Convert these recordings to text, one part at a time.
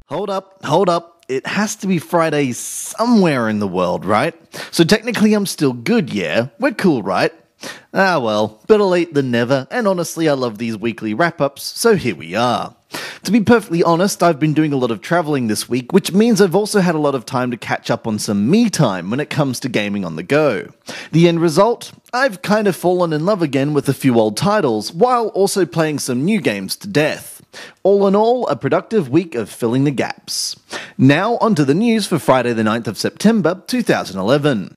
Hold up. It has to be Friday somewhere in the world, right? So technically I'm still good, yeah? We're cool, right? Ah well, better late than never, and honestly I love these weekly wrap-ups, so here we are. To be perfectly honest, I've been doing a lot of travelling this week, which means I've also had a lot of time to catch up on some me time when it comes to gaming on the go. The end result? I've kind of fallen in love again with a few old titles, while also playing some new games to death. All in all, a productive week of filling the gaps. Now, onto the news for Friday the 9th of September, 2011.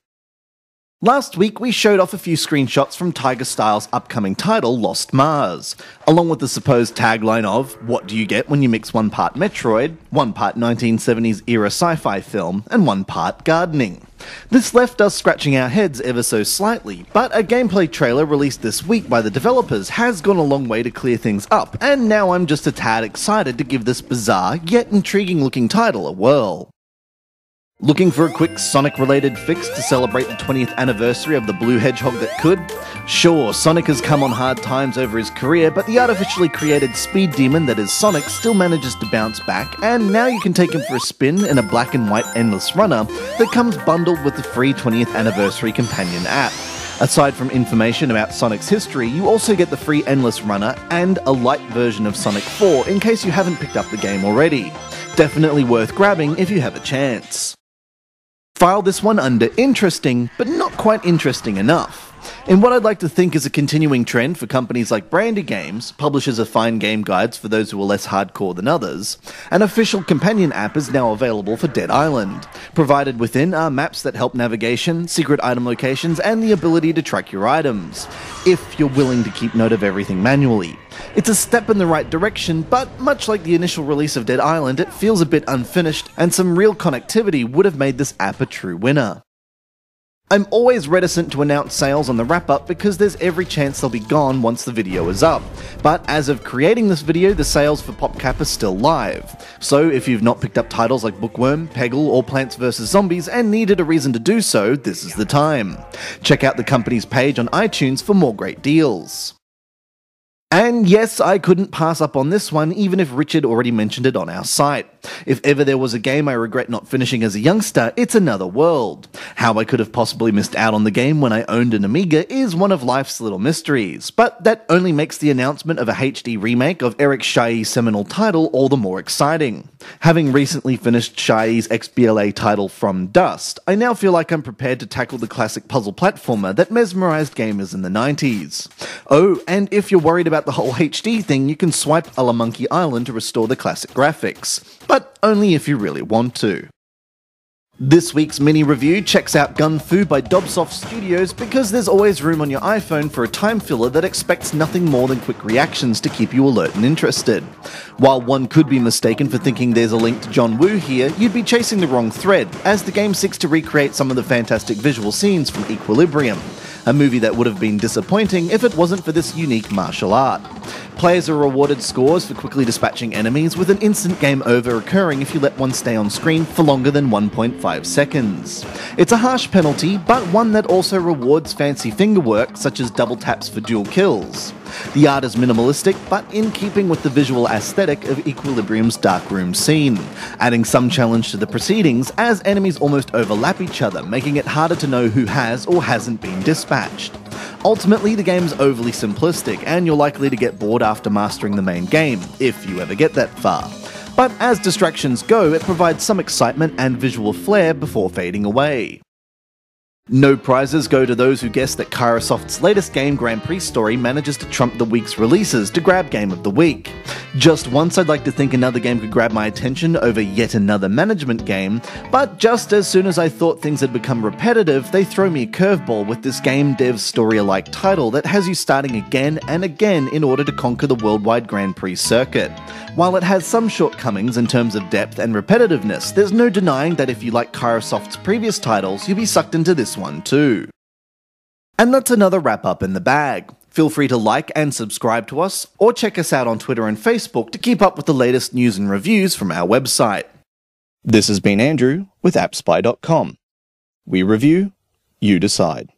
Last week, we showed off a few screenshots from Tiger Style's upcoming title, Lost Mars, along with the supposed tagline of, what do you get when you mix one part Metroid, one part 1970s era sci-fi film, and one part gardening. This left us scratching our heads ever so slightly, but a gameplay trailer released this week by the developers has gone a long way to clear things up, and now I'm just a tad excited to give this bizarre yet intriguing looking title a whirl. Looking for a quick Sonic-related fix to celebrate the 20th anniversary of the blue hedgehog that could? Sure, Sonic has come on hard times over his career, but the artificially created speed demon that is Sonic still manages to bounce back, and now you can take him for a spin in a black and white endless runner that comes bundled with the free 20th anniversary companion app. Aside from information about Sonic's history, you also get the free Endless Runner and a light version of Sonic 4 in case you haven't picked up the game already. Definitely worth grabbing if you have a chance. File this one under interesting, but not quite interesting enough. In what I'd like to think is a continuing trend for companies like Brandy Games, publishers of fine game guides for those who are less hardcore than others, an official companion app is now available for Dead Island. Provided within are maps that help navigation, secret item locations, and the ability to track your items, if you're willing to keep note of everything manually. It's a step in the right direction, but much like the initial release of Dead Island, it feels a bit unfinished, and some real connectivity would have made this app a true winner. I'm always reticent to announce sales on the wrap-up because there's every chance they'll be gone once the video is up, but as of creating this video, the sales for PopCap are still live. So if you've not picked up titles like Bookworm, Peggle, or Plants vs Zombies and needed a reason to do so, this is the time. Check out the company's page on iTunes for more great deals. And yes, I couldn't pass up on this one, even if Richard already mentioned it on our site. If ever there was a game I regret not finishing as a youngster, it's Another World. How I could have possibly missed out on the game when I owned an Amiga is one of life's little mysteries, but that only makes the announcement of a HD remake of Eric Chailly's seminal title all the more exciting. Having recently finished Chailly's XBLA title From Dust, I now feel like I'm prepared to tackle the classic puzzle platformer that mesmerized gamers in the 90s. Oh, and if you're worried about the whole HD thing, you can swipe a la Monkey Island to restore the classic graphics, but only if you really want to. This week's mini review checks out Gun Fu by Dobsoft Studios because there's always room on your iPhone for a time filler that expects nothing more than quick reactions to keep you alert and interested. While one could be mistaken for thinking there's a link to John Woo here, you'd be chasing the wrong thread, as the game seeks to recreate some of the fantastic visual scenes from Equilibrium, a movie that would have been disappointing if it wasn't for this unique martial art. Players are rewarded scores for quickly dispatching enemies, with an instant game over occurring if you let one stay on screen for longer than 1.5 seconds. It's a harsh penalty, but one that also rewards fancy fingerwork, such as double taps for dual kills. The art is minimalistic, but in keeping with the visual aesthetic of Equilibrium's darkroom scene, adding some challenge to the proceedings as enemies almost overlap each other, making it harder to know who has or hasn't been dispatched. Ultimately, the game's overly simplistic, and you're likely to get bored after mastering the main game, if you ever get that far. But as distractions go, it provides some excitement and visual flair before fading away. No prizes go to those who guess that Kairosoft's latest game, Grand Prix Story, manages to trump the week's releases to grab Game of the Week. Just once I'd like to think another game could grab my attention over yet another management game, but just as soon as I thought things had become repetitive, they throw me a curveball with this game dev's story-alike title that has you starting again and again in order to conquer the worldwide Grand Prix circuit. While it has some shortcomings in terms of depth and repetitiveness, there's no denying that if you like Kairosoft's previous titles, you'll be sucked into this one too. And that's another wrap-up in the bag. Feel free to like and subscribe to us, or check us out on Twitter and Facebook to keep up with the latest news and reviews from our website. This has been Andrew with AppSpy.com. We review, you decide.